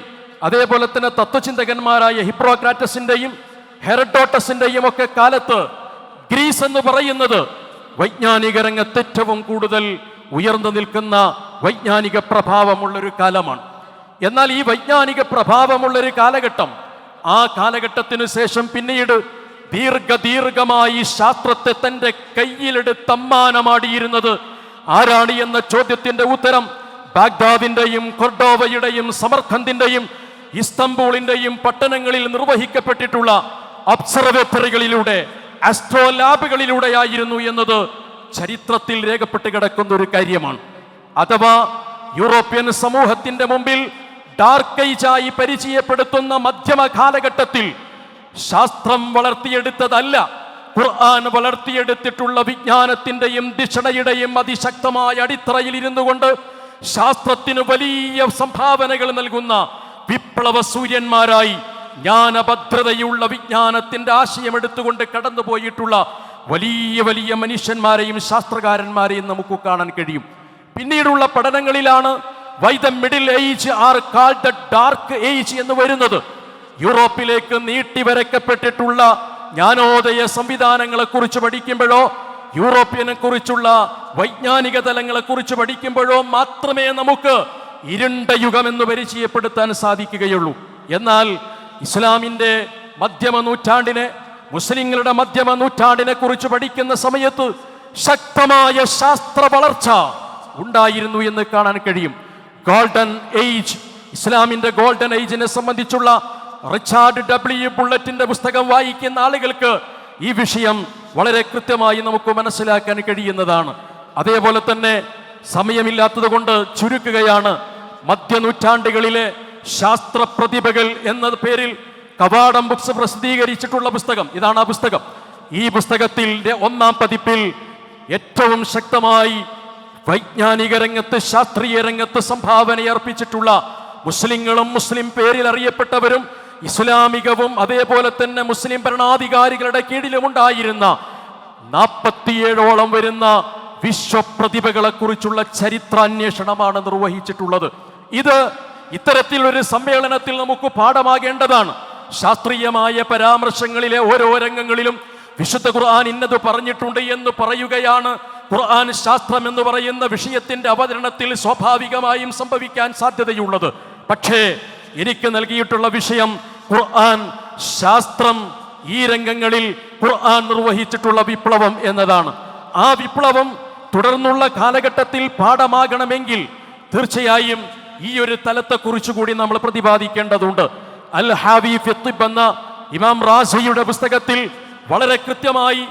അതേപോലെ തന്നെ തത്വചിന്തകന്മാരായ ഹിപ്പോക്രാറ്റസിന്റെയും ഹെറഡോട്ടസിന്റെയും ഒക്കെ കാലത്ത് ഗ്രീസ് എന്ന് പറയുന്നത് വൈജ്ഞാനിക രംഗത്ത് ഏറ്റവും കൂടുതൽ ഉയർന്നു നിൽക്കുന്ന വൈജ്ഞാനിക പ്രഭാവമുള്ളൊരു കാലമാണ്. എന്നാൽ ഈ വൈജ്ഞാനിക പ്രഭാവമുള്ളൊരു കാലഘട്ടം, ആ കാലഘട്ടത്തിനു ശേഷം പിന്നീട് ദീർഘമായി ശാസ്ത്രത്തെ തൻ്റെ കയ്യിലെടുത്തമ്മാനമാടിയിരുന്നത് ആരാണ് എന്ന ചോദ്യത്തിന്റെ ഉത്തരം ബാഗ്ദാദിന്റെയും കൊർഡോവയുടെയും സമർഖന്ദിന്റെയും ഇസ്തംബൂളിന്റെയും പട്ടണങ്ങളിൽ നിർവഹിക്കപ്പെട്ടിട്ടുള്ള ഒബ്സർവേറ്ററികളിലൂടെ ആസ്ട്രോലാബുകളിലൂടെയായിരുന്നു എന്നത് ചരിത്രത്തിൽ രേഖപ്പെട്ട് കിടക്കുന്ന ഒരു കാര്യമാണ്. അഥവാ യൂറോപ്യൻ സമൂഹത്തിന്റെ മുമ്പിൽ ഡാർക്ക് ഏജായി പരിചയപ്പെടുത്തുന്ന മധ്യമ കാലഘട്ടത്തിൽ ശാസ്ത്രം വളർത്തിയെടുത്തതല്ല, ഖുർആൻ വളർത്തിയെടുത്തിട്ടുള്ള വിജ്ഞാനത്തിന്റെയും ദിഷണയുടെയും അതിശക്തമായ അടിത്തറയിൽ ഇരുന്നു കൊണ്ട് ശാസ്ത്രത്തിന് വലിയ സംഭാവനകൾ നൽകുന്ന വിപ്ലവ സൂര്യന്മാരായി ജ്ഞാനഭദ്രതയുള്ള വിജ്ഞാനത്തിന്റെ ആശയം എടുത്തുകൊണ്ട് കടന്നുപോയിട്ടുള്ള വലിയ വലിയ മനുഷ്യന്മാരെയും ശാസ്ത്രകാരന്മാരെയും നമുക്ക് കാണാൻ കഴിയും. പിന്നീടുള്ള പഠനങ്ങളിലാണ് why the middle age are called the dark age എന്ന് വരുന്നത്. യൂറോപ്പിലേക്ക് നീട്ടിവരക്കപ്പെട്ടിട്ടുള്ള ജ്ഞാനോദയ സംവിധാനങ്ങളെ കുറിച്ച് പഠിക്കുമ്പോഴോ യൂറോപ്യനെ കുറിച്ചുള്ള വൈജ്ഞാനിക തലങ്ങളെ കുറിച്ച് പഠിക്കുമ്പോഴോ മാത്രമേ നമുക്ക് ഇരുണ്ട യുഗം എന്ന് പരിചയപ്പെടുത്താൻ സാധിക്കുകയുള്ളൂ. എന്നാൽ ഇസ്ലാമിന്റെ മധ്യമ നൂറ്റാണ്ടിനെ, മുസ്ലിങ്ങളുടെ മധ്യമ നൂറ്റാണ്ടിനെ കുറിച്ച് പഠിക്കുന്ന സമയത്ത് ശക്തമായ ശാസ്ത്ര വളർച്ച ഉണ്ടായിരുന്നു എന്ന് കാണാൻ കഴിയും. ഗോൾഡൻ ഏജ്, ഇസ്ലാമിന്റെ ഗോൾഡൻ ഏജിനെ സംബന്ധിച്ചുള്ള റിച്ചാർഡ് ഡബ്ല്യു ബുള്ളറ്റിന്റെ പുസ്തകം വായിക്കുന്ന ആളുകൾക്ക് ഈ വിഷയം വളരെ കൃത്യമായി നമുക്ക് മനസ്സിലാക്കാൻ കഴിയുന്നതാണ്. അതേപോലെ തന്നെ സമയമില്ലാത്തത് കൊണ്ട് ചുരുക്കുകയാണ്. മധ്യനൂറ്റാണ്ടുകളിലെ ശാസ്ത്ര പ്രതിഭകൾ എന്ന പേരിൽ കവാടം ബുക്സ് പ്രസിദ്ധീകരിച്ചിട്ടുള്ള പുസ്തകം ഇതാണ്. ആ പുസ്തകം, ഈ പുസ്തകത്തിന്റെ 1-ാം പതിപ്പിൽ ഏറ്റവും ശക്തമായി വൈജ്ഞാനിക രംഗത്ത് ശാസ്ത്രീയ രംഗത്ത് സംഭാവന അർപ്പിച്ചിട്ടുള്ള മുസ്ലിങ്ങളും മുസ്ലിം പേരിൽ അറിയപ്പെട്ടവരും ഇസ്ലാമികവും അതേപോലെ തന്നെ മുസ്ലിം ഭരണാധികാരികളുടെ കീഴിലുമുണ്ടായിരുന്ന 47ഓളം വരുന്ന വിശ്വപ്രതിഭകളെ കുറിച്ചുള്ള ചരിത്രാന്വേഷണമാണ് നിർവഹിച്ചിട്ടുള്ളത്. ഇത് ഇത്തരത്തിലൊരു സമ്മേളനത്തിൽ നമുക്ക് പാഠമാകേണ്ടതാണ്. ശാസ്ത്രീയമായ പരാമർശങ്ങളിലെ ഓരോ രംഗങ്ങളിലും വിശുദ്ധ ഖുർആൻ ഇന്നത് പറഞ്ഞിട്ടുണ്ട് എന്ന് പറയുകയാണ് ഖുർആൻ ശാസ്ത്രം എന്ന് പറയുന്ന വിഷയത്തിന്റെ അവതരണത്തിൽ സ്വാഭാവികമായും സംഭവിക്കാൻ സാധ്യതയുള്ളത്. പക്ഷേ എനിക്ക് നൽകിയിട്ടുള്ള വിഷയം ഖുർആൻ ശാസ്ത്രം, ഈ രംഗങ്ങളിൽ ഖുർആൻ നിർവഹിച്ചിട്ടുള്ള വിപ്ലവം എന്നതാണ്. ആ വിപ്ലവം തുടർന്നുള്ള കാലഘട്ടത്തിൽ പാഠമാകണമെങ്കിൽ തീർച്ചയായും ഈ ഒരു തലത്തെക്കുറിച്ച് കൂടി നമ്മൾ പ്രതിപാദിക്കേണ്ടതുണ്ട്. അൽ ഹാവി ഫി തിബ് എന്ന ഇമാം റാസിയുടെ പുസ്തകത്തിൽ വളരെ കൃത്യമായി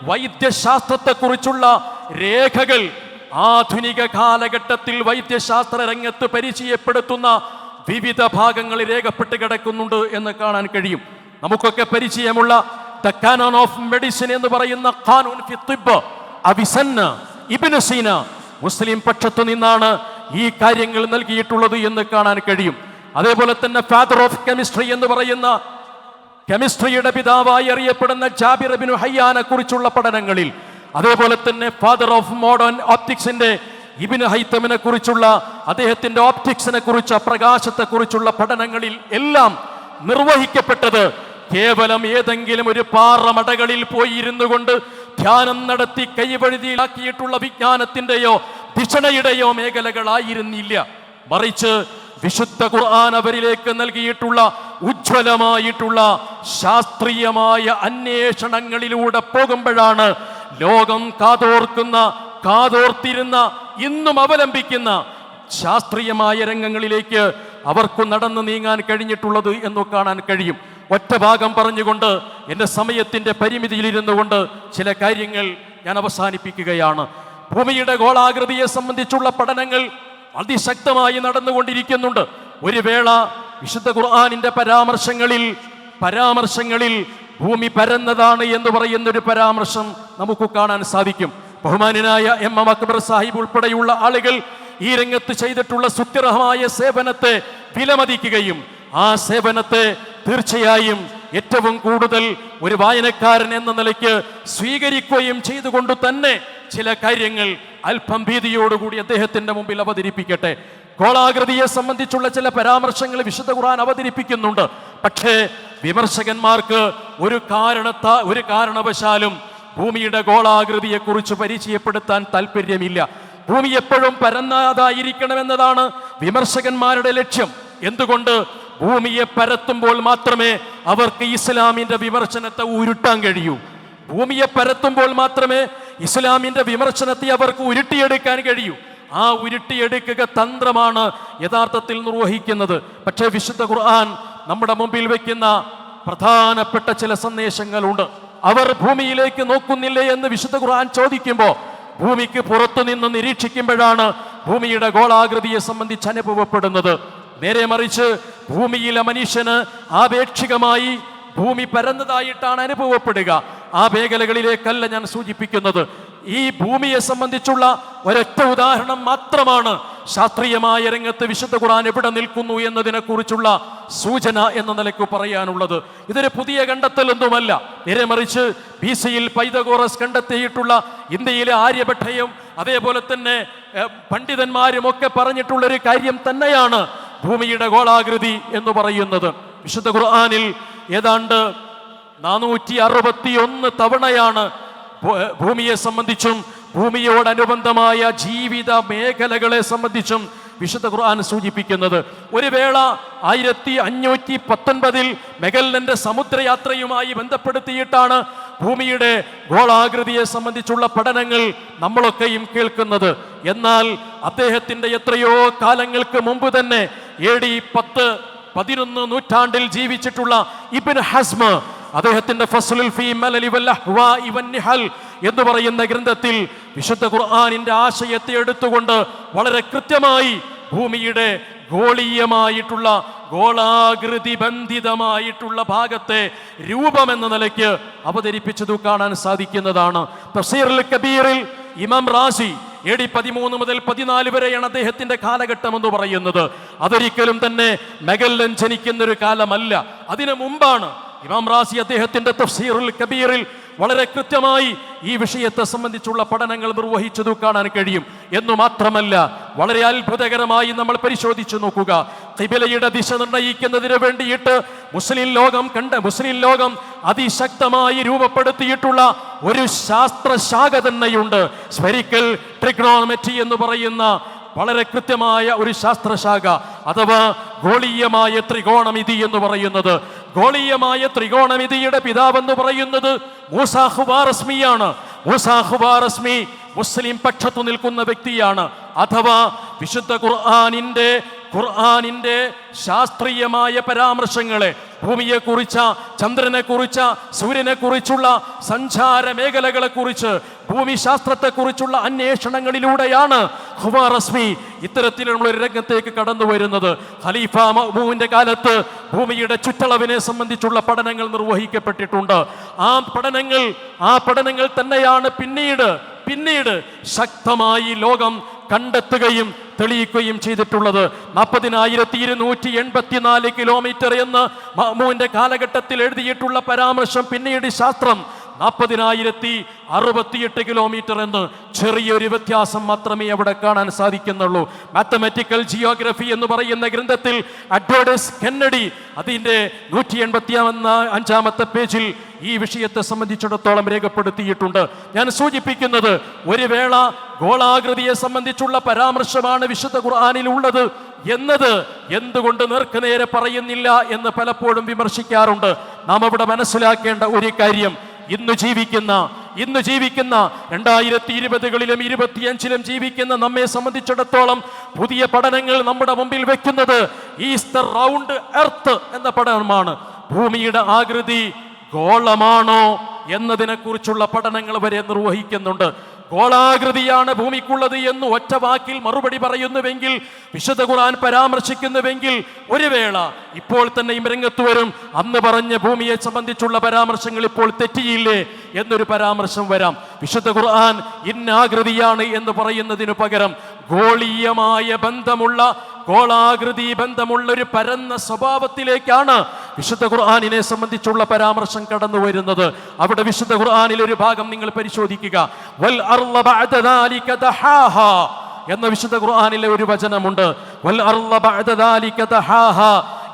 വൈദ്യശാസ്ത്രത്തെക്കുറിച്ചുള്ള രേഖകൾ ആധുനിക കാലഘട്ടത്തിൽ വൈദ്യശാസ്ത്ര രംഗത്ത് പരിചയപ്പെടുത്തുന്ന വിവിധ ഭാഗങ്ങളിൽ രേഖപ്പെട്ട് കിടക്കുന്നുണ്ട് എന്ന് കാണാൻ കഴിയും. നമുക്കൊക്കെ പരിചയമുള്ള ദ കാനോൺ ഓഫ് മെഡിസിൻ എന്ന് പറയുന്ന ഖാനൂൻ ഫി തിബ്, അവിസന്ന, ഇബ്നു സീന മുസ്ലിം പക്ഷത്തു നിന്നാണ് ഈ കാര്യങ്ങൾ നൽകിയിട്ടുള്ളത് എന്ന് കാണാൻ കഴിയും. അതേപോലെ തന്നെ ഫാദർ ഓഫ് കെമിസ്ട്രി എന്ന് പറയുന്ന കെമിസ്ട്രിയുടെ പിതാവായി അറിയപ്പെടുന്ന ജാബിർ ഇബ്നു ഹയ്യാനെ കുറിച്ചുള്ള പഠനങ്ങളിൽ, അതേപോലെ തന്നെ ഫാദർ ഓഫ് മോഡേൺ ഓപ്റ്റിക്സിന്റെ ഇബ്നു ഹൈത്തമിനെ കുറിച്ചുള്ള അദ്ദേഹത്തിന്റെ ഓപ്റ്റിക്സിനെ കുറിച്ച്, പ്രകാശത്തെ കുറിച്ചുള്ള പഠനങ്ങളിൽ എല്ലാം നിർവഹിക്കപ്പെട്ടത് കേവലം ഏതെങ്കിലും ഒരു പാറമടകളിൽ പോയി ഇരുന്നു കൊണ്ട് ധ്യാനം നടത്തി കൈവഴുതിയിലാക്കിയിട്ടുള്ള വിജ്ഞാനത്തിന്റെയോ ധിഷണയുടെയോ മേഖലകളായിരുന്നില്ല. മറിച്ച് വിശുദ്ധ ഖുർആൻ അവരിലേക്ക് നൽകിയിട്ടുള്ള ഉജ്ജ്വലമായിട്ടുള്ള ശാസ്ത്രീയമായ അന്വേഷണങ്ങളിലൂടെ പോകുമ്പോഴാണ് ലോകം കാതോർത്തിരുന്ന ഇന്നും അവലംബിക്കുന്ന ശാസ്ത്രീയമായ രംഗങ്ങളിലേക്ക് അവർക്ക് നടന്നു നീങ്ങാൻ കഴിഞ്ഞിട്ടുള്ളത് എന്ന് കാണാൻ കഴിയും. ഒറ്റ ഭാഗം പറഞ്ഞുകൊണ്ട് എൻ്റെ സമയത്തിൻ്റെ പരിമിതിയിലിരുന്നു കൊണ്ട് ചില കാര്യങ്ങൾ ഞാൻ അവസാനിപ്പിക്കുകയാണ്. ഭൂമിയുടെ ഗോളാകൃതിയെ സംബന്ധിച്ചുള്ള പഠനങ്ങൾ അതിശക്തമായി നടന്നുകൊണ്ടിരിക്കുന്നുണ്ട്. ഒരു വേള വിശുദ്ധ ഖുർആനിന്റെ പരാമർശങ്ങളിൽ ഭൂമി പരന്നതാണ് എന്ന് പറയുന്നൊരു പരാമർശം നമുക്ക് കാണാൻ സാധിക്കും. ബഹുമാനായ എം എം അക്ബർ സാഹിബ് ഉൾപ്പെടെയുള്ള ആളുകൾ ഈ രംഗത്ത് ചെയ്തിട്ടുള്ള സുത്യർഹമായ സേവനത്തെ വിലമതിക്കുകയും ആ സേവനത്തെ തീർച്ചയായും ഏറ്റവും കൂടുതൽ ഒരു വായനക്കാരൻ എന്ന നിലയ്ക്ക് സ്വീകരിക്കുകയും ചെയ്തുകൊണ്ട് തന്നെ ചില കാര്യങ്ങൾ അല്പം ഭീതിയോടുകൂടി അദ്ദേഹത്തിന്റെ മുമ്പിൽ അവതരിപ്പിക്കട്ടെ. ഗോളാകൃതിയെ സംബന്ധിച്ചുള്ള ചില പരാമർശങ്ങൾ വിശുദ്ധ ഖുർആൻ അവതരിപ്പിക്കുന്നുണ്ട്. പക്ഷേ വിമർശകന്മാർക്ക് ഒരു കാരണവശാലും ഭൂമിയുടെ ഗോളാകൃതിയെക്കുറിച്ച് പരിചയപ്പെടുത്താൻ താല്പര്യമില്ല. ഭൂമി എപ്പോഴും പരന്നതായിരിക്കണമെന്നതാണ് വിമർശകന്മാരുടെ ലക്ഷ്യം. എന്തുകൊണ്ട്? ഭൂമിയെ പരത്തുമ്പോൾ മാത്രമേ അവർക്ക് ഇസ്ലാമിന്റെ വിമർശനത്തെ ഉരുട്ടാൻ കഴിയൂ. ഭൂമിയെ പരത്തുമ്പോൾ മാത്രമേ ഇസ്ലാമിന്റെ വിമർശനത്തെ അവർക്ക് ഉരുട്ടിയെടുക്കാൻ കഴിയൂ. ആ ഉരുട്ടിയെടുക്കുക തന്ത്രമാണ് യഥാർത്ഥത്തിൽ നിർവഹിക്കുന്നത്. പക്ഷേ വിശുദ്ധ ഖുർആൻ നമ്മുടെ മുമ്പിൽ വെക്കുന്ന പ്രധാനപ്പെട്ട ചില സന്ദേശങ്ങളുണ്ട്. അവർ ഭൂമിയിലേക്ക് നോക്കുന്നില്ലേ എന്ന് വിശുദ്ധ ഖുർആൻ ചോദിക്കുമ്പോൾ ഭൂമിക്ക് പുറത്തു നിന്ന് നിരീക്ഷിക്കുമ്പോഴാണ് ഭൂമിയുടെ ഗോളാകൃതിയെ സംബന്ധിച്ച് അനുഭവപ്പെടുന്നത്. നേരെ മറിച്ച് ഭൂമിയിലെ മനുഷ്യന് ആപേക്ഷികമായി ഭൂമി പരന്നതായിട്ടാണ് അനുഭവപ്പെടുക. ആ മേഖലകളിലേക്കല്ല ഞാൻ സൂചിപ്പിക്കുന്നത്. ഈ ഭൂമിയെ സംബന്ധിച്ചുള്ള ഒരൊറ്റ ഉദാഹരണം മാത്രമാണ് ശാസ്ത്രീയമായ രംഗത്ത് വിശുദ്ധ ഖുർആൻ എവിടെ നിൽക്കുന്നു എന്നതിനെ കുറിച്ചുള്ള സൂചന എന്ന നിലയ്ക്ക് പറയാനുള്ളത്. ഇതൊരു പുതിയ കണ്ടെത്തലൊന്നുമല്ല. നേരെ മറിച്ച് BC-യിൽ പൈതഗോറസ് കണ്ടെത്തിയിട്ടുള്ള ഇന്ത്യയിലെ ആര്യഭട്ടയും അതേപോലെ തന്നെ പണ്ഡിതന്മാരും ഒക്കെ പറഞ്ഞിട്ടുള്ളൊരു കാര്യം തന്നെയാണ് ഭൂമിയുടെ ഗോളാകൃതി എന്ന് പറയുന്നത്. വിശുദ്ധ ഖുർആനിൽ ഏതാണ്ട് 461 തവണയാണ് ഭൂമിയെ സംബന്ധിച്ചും ഭൂമിയോടനുബന്ധമായ ജീവിത മേഖലകളെ സംബന്ധിച്ചും വിശുദ്ധ ഖുർആൻ സൂചിപ്പിക്കുന്നത്. ഒരു വേള 1519 മെഗല്ലന്റെ സമുദ്രയാത്രയുമായി ബന്ധപ്പെടുത്തിയിട്ടാണ് ഭൂമിയുടെ ഗോളാകൃതിയെ സംബന്ധിച്ചുള്ള പഠനങ്ങൾ നമ്മളൊക്കെയും കേൾക്കുന്നത്. എന്നാൽ അദ്ദേഹത്തിന്റെ എത്രയോ കാലങ്ങൾക്ക് മുമ്പ് തന്നെ AD 10-11 നൂറ്റാണ്ടിൽ ജീവിച്ചിട്ടുള്ള ഇബ്നു ഹസ്മ അദ്ദേഹത്തിന്റെ ഫസ്ലുൽ ഫീ മലലി വൽ അഹ്വാഇ വൻ നിഹൽ എന്ന് പറയുന്ന ഗ്രന്ഥത്തിൽ വിശുദ്ധ ഖുർആനിന്റെ ആശയത്തെ എടുത്തുകൊണ്ട് വളരെ കൃത്യമായി ഭൂമിയുടെ ഗോളീയമായിട്ടുള്ള ഗോളാകൃതി ബന്ധിതമായിട്ടുള്ള ഭാഗത്തെ രൂപമെന്ന നിലയ്ക്ക് അവതരിപ്പിച്ചത് കാണാൻ സാധിക്കുന്നതാണ്. തഫ്സീറുൽ കബീറിൽ ഇമാം റാസി AD 13 മുതൽ 14 വരെയാണ് അദ്ദേഹത്തിന്റെ കാലഘട്ടം എന്ന് പറയുന്നത്. അതൊരിക്കലും തന്നെ മെഗല്ലൻ ജനിക്കുന്നൊരു കാലമല്ല, അതിനു മുമ്പാണ്. ഇമാം റാസി അദ്ദേഹത്തിന്റെ തഫ്സീറുൽ കബീറിൽ വളരെ കൃത്യമായി ഈ വിഷയത്തെ സംബന്ധിച്ചുള്ള പഠനങ്ങൾ നിർവഹിച്ചതു കാണാൻ കഴിയും. എന്നു മാത്രമല്ല, വളരെ അത്ഭുതകരമായി നമ്മൾ പരിശോധിച്ചു നോക്കുക, ഖിബലയുടെ ദിശ നിർണ്ണയിക്കുന്നതിന് വേണ്ടിയിട്ട് മുസ്ലിം ലോകം അതിശക്തമായി രൂപപ്പെടുത്തിയിട്ടുള്ള ഒരു ശാസ്ത്രശാഖ തന്നെയുണ്ട്. സ്ഫെറിക്കൽ ട്രിഗ്നോമെട്രി എന്ന് പറയുന്ന വളരെ കൃത്യമായ ഒരു ശാസ്ത്രശാഖ, അഥവാ ഗോളീയമായ ത്രികോണമിതി എന്ന് പറയുന്നത്. ഗോളീയമായ ത്രികോണമിതിയുടെ പിതാവെന്ന് പറയുന്നത് മൂസാ ഖുവാറസ്മിയാണ്. മൂസാ ഖുവാറസ്മി മുസ്ലിം പക്ഷത്തു നിൽക്കുന്ന വ്യക്തിയാണ്. അഥവാ വിശുദ്ധ ഖുർആനിന്റെ ശാസ്ത്രീയമായ പരാമർശങ്ങളെ, ഭൂമിയെക്കുറിച്ച, ചന്ദ്രനെക്കുറിച്ച, സൂര്യനെക്കുറിച്ചുള്ള സഞ്ചാര മേഖലകളെക്കുറിച്ച്, ഭൂമിശാസ്ത്രത്തെക്കുറിച്ചുള്ള അന്വേഷണങ്ങളിലൂടെയാണ് ഖുവാറസ്മി ഇത്തരത്തിലുള്ള ഒരു രംഗത്തേക്ക് കടന്നു വരുന്നത്. ഖലീഫ മഅ്മൂന്റെ കാലത്ത് ഭൂമിയുടെ ചുറ്റളവിനെ സംബന്ധിച്ചുള്ള പഠനങ്ങൾ നിർവഹിക്കപ്പെട്ടിട്ടുണ്ട്. ആ പഠനങ്ങൾ തന്നെയാണ് പിന്നീട് ശക്തമായി ലോകം കണ്ടെത്തുകയും തെളിയിക്കുകയും ചെയ്തിട്ടുള്ളത്. 40,284 കിലോമീറ്റർ എന്ന് മഅ്മൂന്റെ കാലഘട്ടത്തിൽ എഴുതിയിട്ടുള്ള പരാമർശം പിന്നീട് ശാസ്ത്രം 40,068 കിലോമീറ്റർ എന്ന് ചെറിയൊരു വ്യത്യാസം മാത്രമേ അവിടെ കാണാൻ സാധിക്കുന്നുള്ളൂ. മാത്തമാറ്റിക്കൽ ജിയോഗ്രഫി എന്ന് പറയുന്ന ഗ്രന്ഥത്തിൽ അഡ്വേർഡസ് കെന്നഡി അതിൻ്റെ 185 പേജിൽ ഈ വിഷയത്തെ സംബന്ധിച്ചിടത്തോളം രേഖപ്പെടുത്തിയിട്ടുണ്ട്. ഞാൻ സൂചിപ്പിക്കുന്നത്, ഒരു വേള ഗോളാകൃതിയെ സംബന്ധിച്ചുള്ള പരാമർശമാണ് വിശുദ്ധ ഖുർആനിൽ ഉള്ളത് എന്നത് എന്തുകൊണ്ട് നേർക്കുനേരെ പറയുന്നില്ല എന്ന് പലപ്പോഴും വിമർശിക്കാറുണ്ട്. നാം അവിടെ മനസ്സിലാക്കേണ്ട ഒരു കാര്യം, ഇന്ന് ജീവിക്കുന്ന 2020-കളിലും 2025-ലും ജീവിക്കുന്ന നമ്മെ സംബന്ധിച്ചിടത്തോളം പുതിയ പഠനങ്ങൾ നമ്മുടെ മുമ്പിൽ വെക്കുന്നത് ഈസ് ദ റൗണ്ട് എർത്ത് എന്ന പഠനമാണ്. ഭൂമിയുടെ ആകൃതി ഗോളമാണോ എന്നതിനെ കുറിച്ചുള്ള പഠനങ്ങൾ വരെ നിർവഹിക്കുന്നുണ്ട്. ഗോളാകൃതിയാണ് ഭൂമിക്കുള്ളത് എന്ന് ഒറ്റ വാക്കിൽ മറുപടി പറയുന്നുവെങ്കിൽ, വിശുദ്ധ ഖുർആൻ പരാമർശിക്കുന്നുവെങ്കിൽ, ഒരു വേള ഇപ്പോൾ തന്നെയും രംഗത്ത് വരും, അന്ന് പറഞ്ഞ ഭൂമിയെ സംബന്ധിച്ചുള്ള പരാമർശങ്ങൾ ഇപ്പോൾ തെറ്റിയില്ലേ എന്നൊരു പരാമർശം വരാം. വിശുദ്ധ ഖുർആൻ ഇന്നാകൃതിയാണ് എന്ന് പറയുന്നതിനു പകരം ഗോളാകൃതി ബന്ധമുള്ള ഒരു പരന്ന സ്വഭാവത്തിലേക്കാണ് വിശുദ്ധ ഖുർആനിനെ സംബന്ധിച്ചുള്ള പരാമർശം കടന്നു വരുന്നത്. അവിടെ വിശുദ്ധ ഖുർആനിൽ ഒരു ഭാഗം നിങ്ങൾ പരിശോധിക്കുക, വൽ അർള ബഅദ ദാലിക ദഹാഹാ എന്ന വിശുദ്ധ ഖുർആനിലെ ഒരു വചനമുണ്ട്. വൽ അർള ബഅദ ദാലിക ദഹാഹാ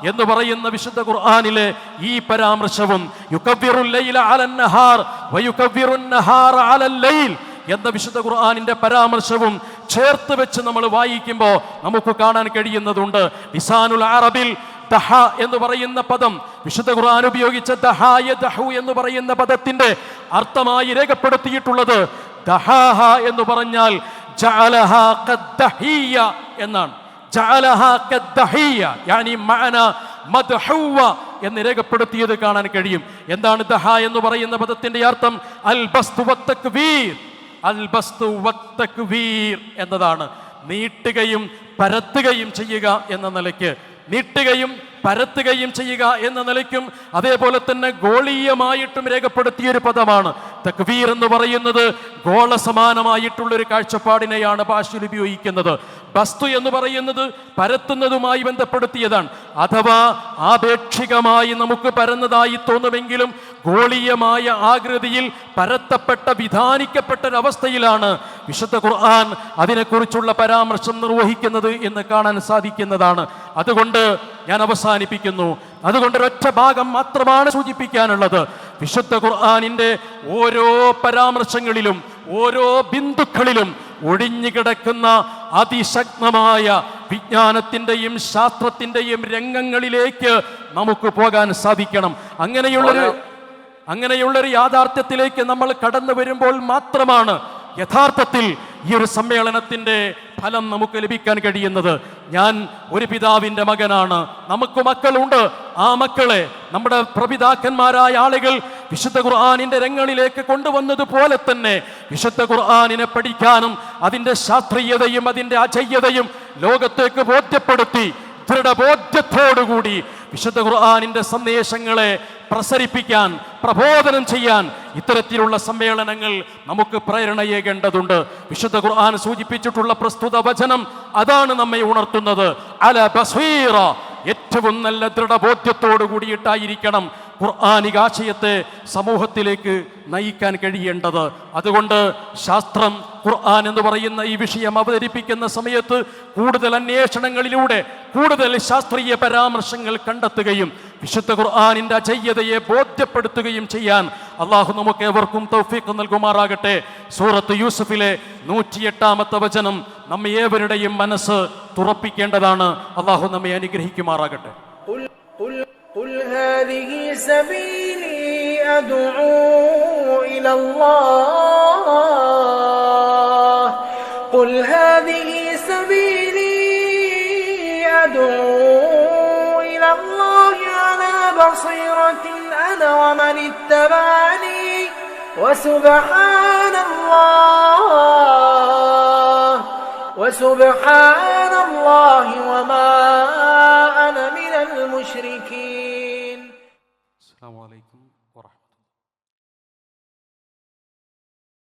എന്ന് പറയുന്ന വിശുദ്ധ ഖുർആനിലെ ഈ പരാമർശവും യുകവ്വിറുൽ ലൈല അലൻ നഹാർ വയുകവ്വിറുൻ നഹാറ അലൽ ലൈൽ എന്ന വിശുദ്ധ ഖുർആനിന്റെ പരാമർശവും ചേർത്ത് വെച്ച് നമ്മൾ വായിക്കുമ്പോൾ നമുക്ക് കാണാൻ കഴിയുന്നതുണ്ട്. ലിസാനുൽ അറബിൽ ദഹ എന്ന് പറയുന്ന പദം, വിശുദ്ധ ഖുർആൻ ഉപയോഗിച്ച ദഹു എന്ന് പറയുന്ന പദത്തിന്റെ അർത്ഥമായി രേഖപ്പെടുത്തിയിട്ടുള്ളത് ദഹാഹ എന്ന് പറഞ്ഞാൽ ജഅലഹ ഖദ്ദഹിയ എന്നാണ്. ജഅലഹ ഖദ്ദഹിയ യാനി മഅന മദ്ഹുവ എന്ന് രേഖപ്പെടുത്തിയത് കാണാൻ കഴിയും. എന്താണ് ദഹ എന്ന് പറയുന്ന പദത്തിന്റെ അർത്ഥം? അൽ ബസ്തു വത്തക്വീർ. അൽ ബസ്തു വത്തക്വീർ എന്നതാണ്. നീട്ടുകയും പരത്തുകയും ചെയ്യുക എന്ന നിലയ്ക്ക്, നീട്ടുകയും പരത്തുകയും ചെയ്യുക എന്ന നിലയ്ക്കും അതേപോലെ തന്നെ ഗോളീയമായിട്ടും രേഖപ്പെടുത്തിയൊരു പദമാണ്. തക്വീർ എന്ന് പറയുന്നത് ഗോള സമാനമായിട്ടുള്ളൊരു കാഴ്ചപ്പാടിനെയാണ് ഭാഷയിൽ ഉപയോഗിക്കുന്നത്. ബസ്തു എന്ന് പറയുന്നത് പരത്തുന്നതുമായി ബന്ധപ്പെടുത്തിയതാണ്. അഥവാ ആപേക്ഷികമായി നമുക്ക് പരന്നതായി തോന്നുമെങ്കിലും ഗോളീയമായ ആകൃതിയിൽ പരത്തപ്പെട്ട വിധാനിക്കപ്പെട്ട ഒരവസ്ഥയിലാണ് വിശുദ്ധ ഖുർആൻ അതിനെക്കുറിച്ചുള്ള പരാമർശം നിർവഹിക്കുന്നത് എന്ന് കാണാൻ സാധിക്കുന്നതാണ്. അതുകൊണ്ട് ഞാൻ അവസാനിപ്പിക്കുന്നു. അതുകൊണ്ട് ഒരൊറ്റ ഭാഗം മാത്രമാണ് സൂചിപ്പിക്കാനുള്ളത്. വിശുദ്ധ ഖുർആനിന്റെ ഓരോ പരാമർശങ്ങളിലും ഓരോ ബിന്ദുക്കളിലും ഒഴിഞ്ഞുകിടക്കുന്ന അതിശക്തമായ വിജ്ഞാനത്തിന്റെയും ശാസ്ത്രത്തിന്റെയും രംഗങ്ങളിലേക്ക് നമുക്ക് പോകാൻ സാധിക്കണം. അങ്ങനെയുള്ളൊരു യാഥാർത്ഥ്യത്തിലേക്ക് നമ്മൾ കടന്നു വരുമ്പോൾ മാത്രമാണ് യഥാർത്ഥത്തിൽ ഈ ഒരു സമ്മേളനത്തിന്റെ ഫലം നമുക്ക് ലഭിക്കാൻ കഴിയുന്നത്. ഞാൻ ഒരു പിതാവിൻ്റെ മകനാണ്, നമുക്ക് മക്കളുണ്ട്. ആ മക്കളെ നമ്മുടെ പ്രപിതാക്കന്മാരായ ആളുകൾ വിശുദ്ധ ഖുർആനിന്റെ രംഗങ്ങളിലേക്ക് കൊണ്ടുവന്നതുപോലെ തന്നെ വിശുദ്ധ ഖുർആനിനെ പഠിക്കാനും അതിൻ്റെ ശാസ്ത്രീയതയും അതിൻ്റെ അജയ്യതയും ലോകത്തേക്ക് ബോധ്യപ്പെടുത്തി ദൃഢബോധ്യത്തോടുകൂടി വിശുദ്ധ ഖുർആനിന്റെ സന്ദേശങ്ങളെ പ്രസരിപ്പിക്കാൻ, പ്രബോധനം ചെയ്യാൻ ഇത്തരത്തിലുള്ള സമ്മേളനങ്ങൾ നമുക്ക് പ്രേരണയേകേണ്ടതുണ്ട്. വിശുദ്ധ ഖുർആൻ സൂചിപ്പിച്ചിട്ടുള്ള പ്രസ്തുത വചനം അതാണ് നമ്മെ ഉണർത്തുന്നത്. അല ബസീറ, ഏറ്റവും നല്ല ദൃഢബോധ്യത്തോടു കൂടിയിട്ടായിരിക്കണം ഖുർആനിക ആശയത്തെ സമൂഹത്തിലേക്ക് നയിക്കാൻ കഴിയേണ്ടത്. അതുകൊണ്ട് ശാസ്ത്രം ഖുർആൻ എന്ന് പറയുന്ന ഈ വിഷയം അവതരിപ്പിക്കുന്ന സമയത്ത് കൂടുതൽ അന്വേഷണങ്ങളിലൂടെ കൂടുതൽ ശാസ്ത്രീയ പരാമർശങ്ങൾ കണ്ടെത്തുകയും വിശുദ്ധ ഖുർആനിന്റെ അജയ്യതയെ ബോധ്യപ്പെടുത്തുകയും ചെയ്യാൻ അള്ളാഹു നമുക്ക് ഏവർക്കും തൗഫീഖ് നൽകുമാറാകട്ടെ. സൂറത്ത് യൂസുഫിലെ 108-ാമത്തെ വചനം നമ്മെ ഏവരുടെയും മനസ്സ് തുറപ്പിക്കേണ്ടതാണ്. അള്ളാഹു നമ്മെ അനുഗ്രഹിക്കുമാറാകട്ടെ. قل هذه سبيلي أدعو إلى الله قل هذه سبيلي أدعو إلى الله على بصيرة أنا ومن اتبعني وسبحان الله وما أنا من المشركين. السلام عليكم ورحمة الله.